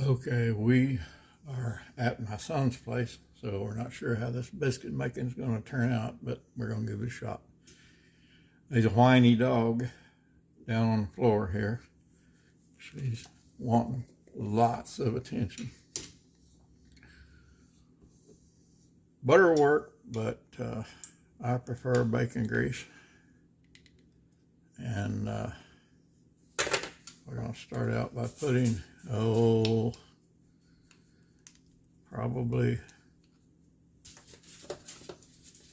Okay, we are at my son's place, so we're not sure how this biscuit making is going to turn out, but we're going to give it a shot. There's a whiny dog down on the floor here. She's wanting lots of attention. Butter will work, but I prefer bacon grease. And we're going to start out by putting, probably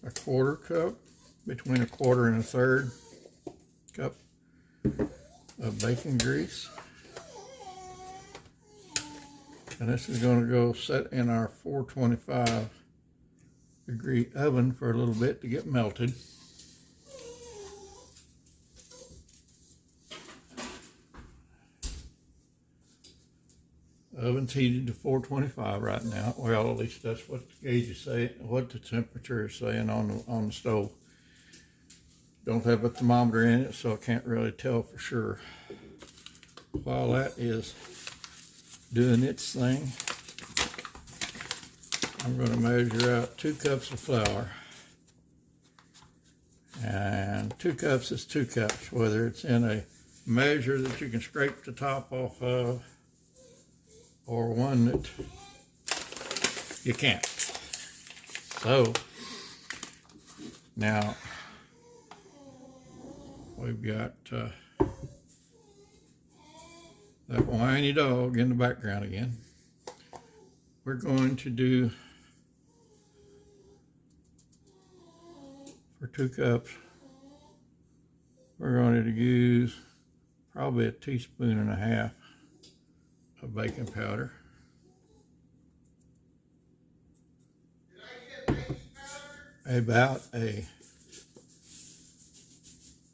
a quarter cup, between a quarter and a third cup of bacon grease. And this is going to go set in our 425 degree oven for a little bit to get melted. Oven's heated to 425 right now. Well, at least that's what the gauge is saying, what the temperature is saying on the stove. Don't have a thermometer in it, so I can't really tell for sure. While that is doing its thing, I'm going to measure out 2 cups of flour. And 2 cups is 2 cups, whether it's in a measure that you can scrape the top off of, or one that you can't. So now we've got that whiny dog in the background again. We're going to do, for 2 cups, we're going to use probably 1.5 teaspoons of baking powder. About a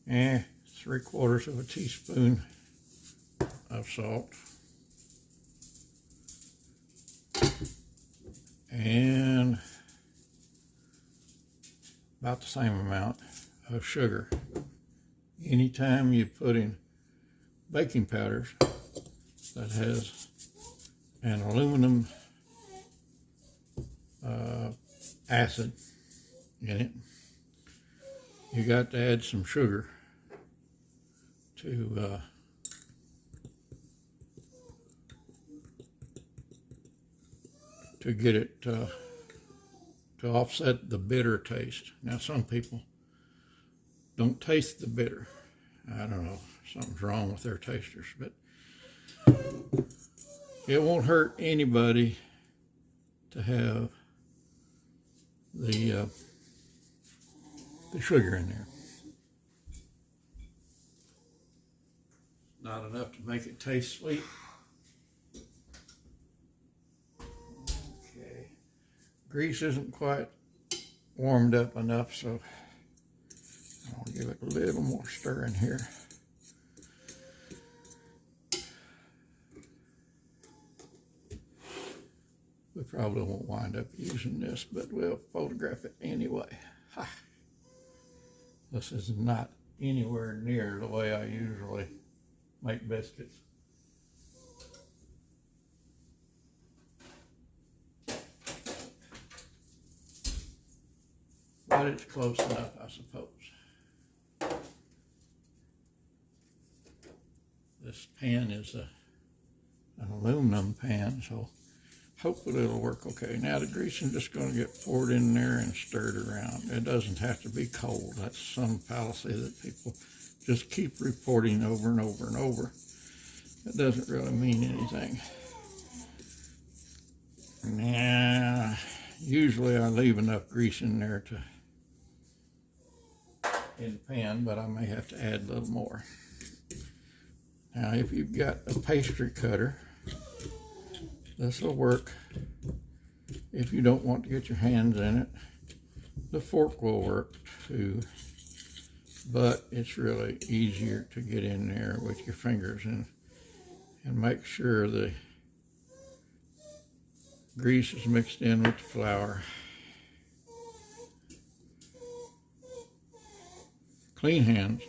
3/4 teaspoon of salt, and about the same amount of sugar. Anytime you put in baking powders that has an aluminum acid in it, you got to add some sugar to get it to offset the bitter taste. Now, some people don't taste the bitter. I don't know, something's wrong with their tasters, but it won't hurt anybody to have the sugar in there. Not enough to make it taste sweet. Okay, grease isn't quite warmed up enough, so I'll give it a little more stir in here. We probably won't wind up using this, but we'll photograph it anyway. Ha. This is not anywhere near the way I usually make biscuits. But it's close enough, I suppose. This pan is an aluminum pan, so hopefully it'll work okay. Now the grease is just going to get poured in there and stirred around. It doesn't have to be cold. That's some fallacy that people just keep reporting over and over and over. It doesn't really mean anything. Now, usually I leave enough grease in there in the pan, but I may have to add a little more. Now, if you've got a pastry cutter, this will work. If you don't want to get your hands in it, the fork will work too, but it's really easier to get in there with your fingers and make sure the grease is mixed in with the flour. Clean hands,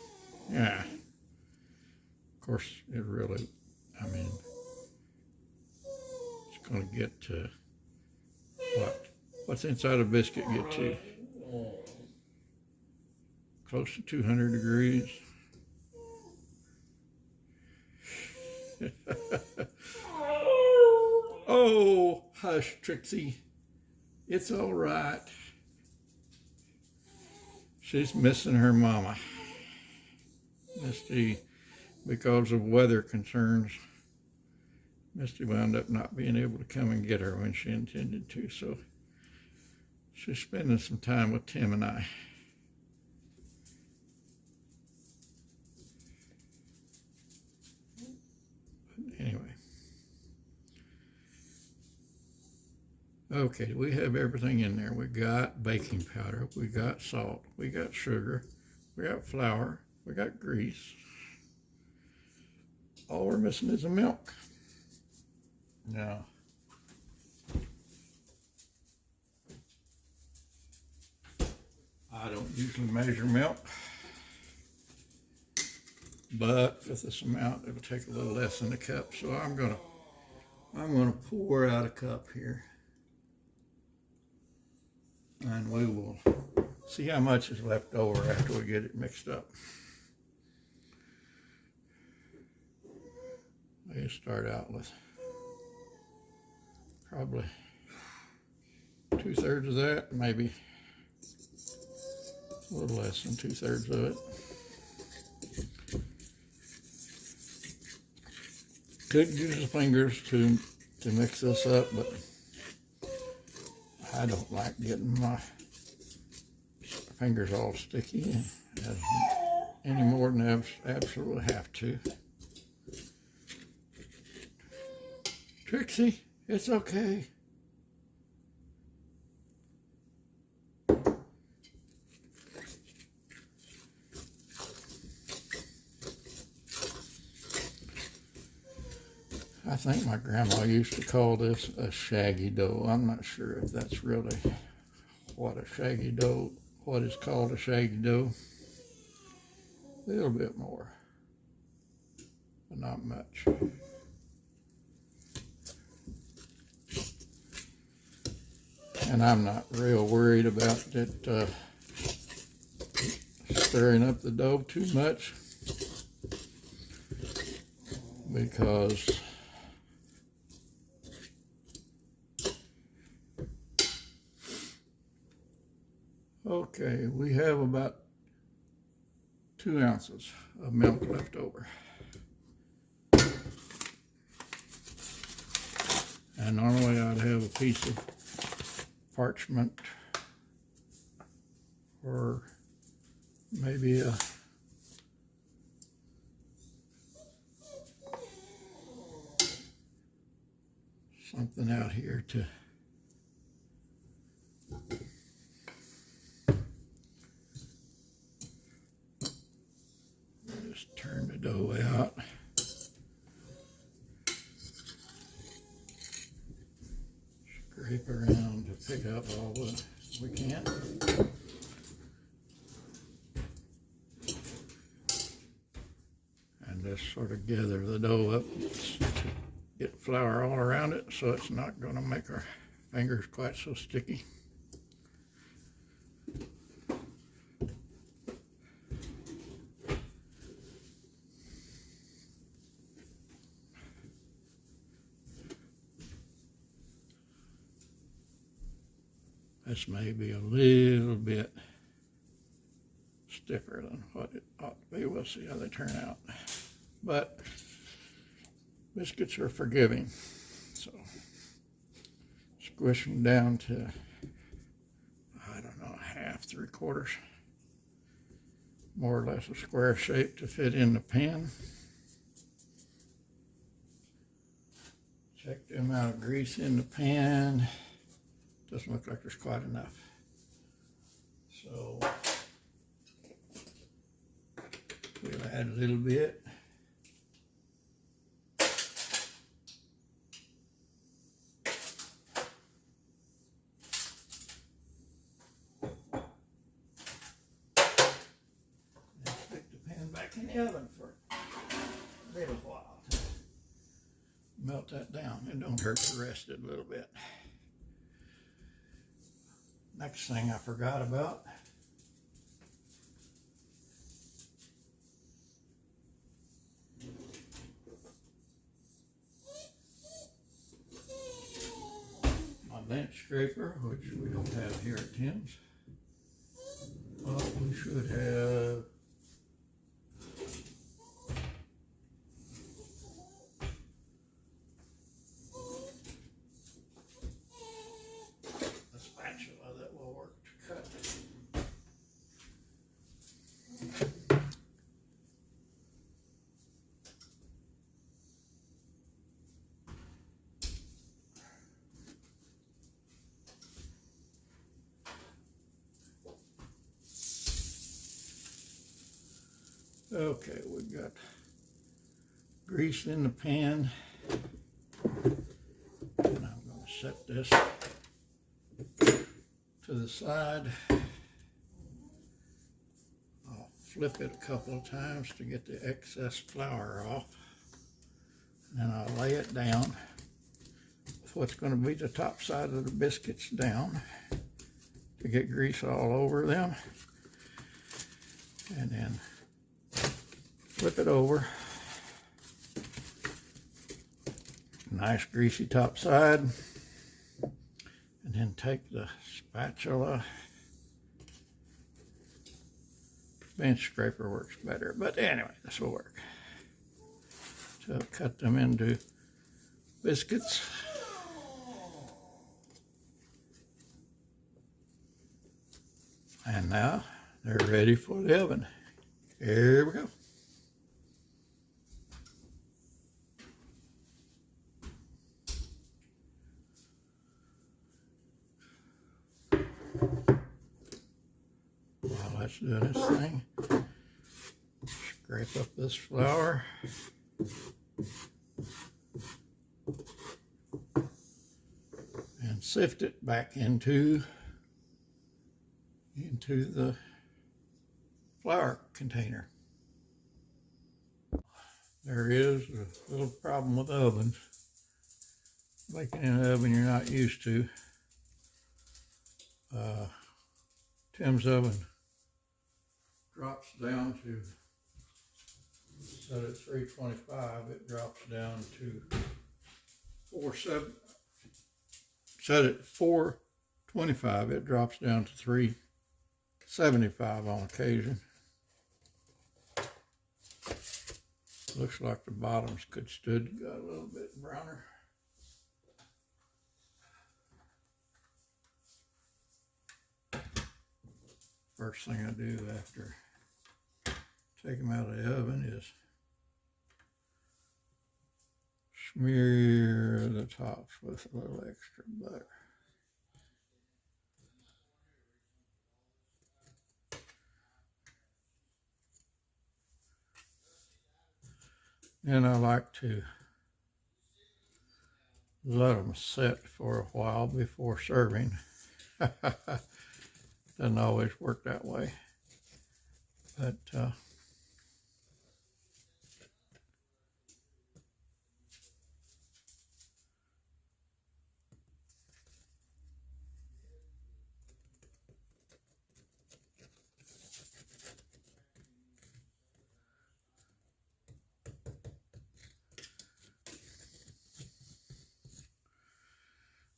yeah. Of course, it really, I mean, going to get to what's inside a biscuit get to? Close to 200 degrees. Oh, hush, Trixie. It's all right. She's missing her mama. Misty, because of weather concerns, Misty wound up not being able to come and get her when she intended to, so she's spending some time with Tim and I. But anyway. Okay, we have everything in there. We got baking powder, we got salt, we got sugar, we got flour, we got grease. All we're missing is the milk. Now, I don't usually measure milk, but for this amount, it'll take a little less than a cup. So I'm gonna pour out a cup here, and we will see how much is left over after we get it mixed up. We start out with probably 2/3 of that, maybe a little less than 2/3 of it. Could use the fingers to mix this up, but I don't like getting my fingers all sticky any more than I absolutely have to. Trixie, it's okay. I think my grandma used to call this a shaggy dough. I'm not sure if that's really what is called a shaggy dough. A little bit more, but not much. And I'm not real worried about it stirring up the dough too much, because okay, we have about 2 ounces of milk left over. And normally I'd have a piece of parchment or maybe something out here to just turn the dough out. Scrape around to pick up all that we can. And just sort of gather the dough up, get flour all around it so it's not going to make our fingers quite so sticky. This may be a little bit stiffer than what it ought to be. We'll see how they turn out. But biscuits are forgiving, so squish them down to, I don't know, 1/2, 3/4, more or less a square shape to fit in the pan. Check the amount of grease in the pan. Doesn't look like there's quite enough. So we'll add a little bit. And stick the pan back in the oven for a little while. melt that down. It don't hurt to rest it a little bit. Next thing I forgot about, my bench scraper, which we don't have here at Tim's. But we should have a spatula that will work to cut. Okay, we've got grease in the pan, and I'm going to set this to the side. I'll flip it a couple of times to get the excess flour off, and then I'll lay it down with what's going to be the top side of the biscuits down to get grease all over them, and then flip it over. Nice greasy top side. And then take the spatula. Bench scraper works better, but anyway, this will work. So cut them into biscuits. And now they're ready for the oven. Here we go. While that's doing this thing, scrape up this flour. And sift it back into the flour container. There is a little problem with ovens. Baking in an oven you're not used to. Tim's oven drops down to, set at 325, it drops down to 47. Set at 425, it drops down to 375 on occasion. Looks like the bottoms could stood got a little bit browner. First thing I do after take them out of the oven is smear the tops with a little extra butter. And I like to let them set for a while before serving. Doesn't always work that way, but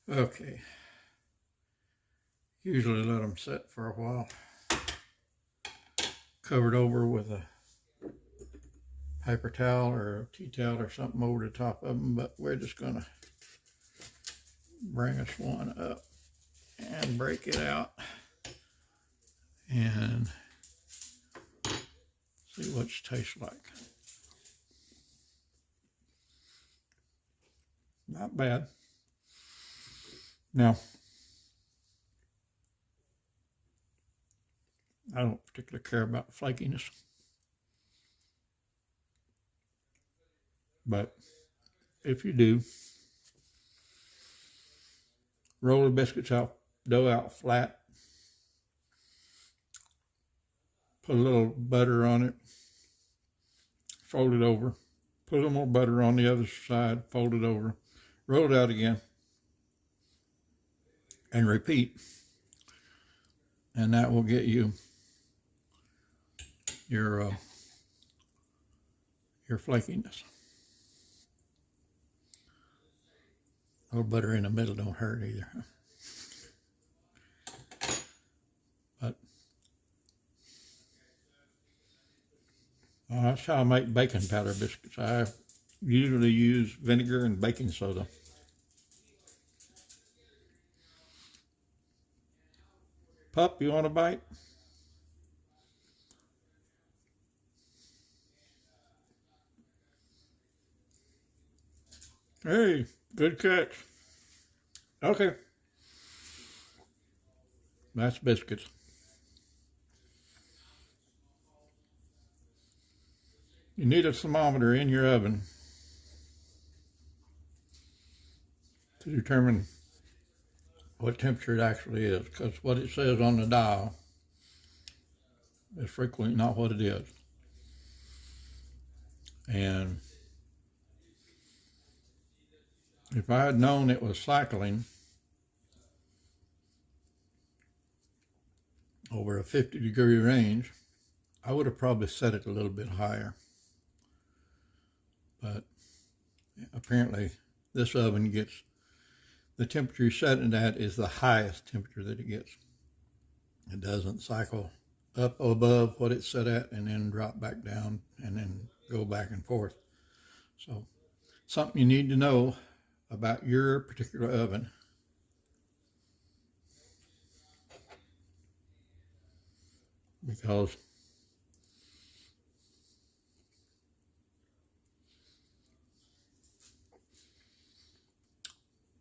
okay. Usually let them set for a while, covered over with a paper towel or a tea towel or something over the top of them, but we're just going to bring us one up and break it out and see what it tastes like. Not bad. Now, I don't particularly care about flakiness, but if you do, roll the biscuits out, dough out flat, put a little butter on it, fold it over, put a little more butter on the other side, fold it over, roll it out again, and repeat. And that will get you your flakiness. A little butter in the middle don't hurt either. But that's how I make baking powder biscuits. I usually use vinegar and baking soda. Pup, you want a bite? Hey, good catch. Okay. That's biscuits. You need a thermometer in your oven to determine what temperature it actually is, because what it says on the dial is frequently not what it is. And if I had known it was cycling over a 50-degree range, I would have probably set it a little bit higher. But apparently this oven gets, the temperature you set it at is the highest temperature that it gets. It doesn't cycle up above what it's set at and then drop back down and then go back and forth. So something you need to know about your particular oven. Because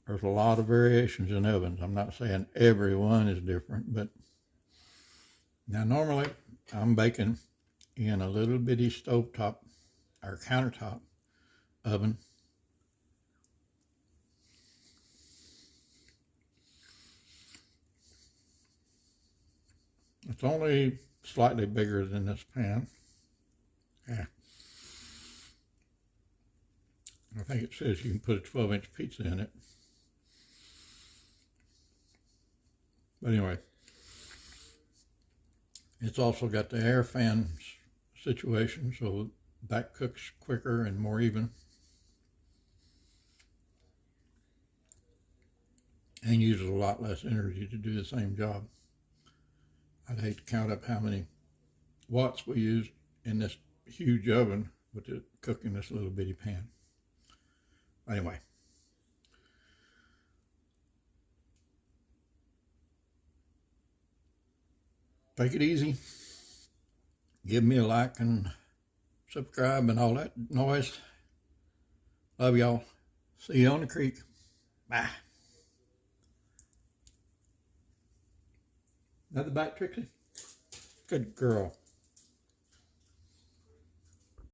there's a lot of variations in ovens. I'm not saying every one is different, but now normally I'm baking in a little bitty stovetop or countertop oven. It's only slightly bigger than this pan. Yeah. I think it says you can put a 12-inch pizza in it. But anyway, it's also got the air fan situation, so that cooks quicker and more even. And uses a lot less energy to do the same job. I'd hate to count up how many watts we use in this huge oven with it cooking this little bitty pan. Anyway. Take it easy. Give me a like and subscribe and all that noise. Love y'all. See you on the creek. Bye. Another bite, Trixie? Good girl.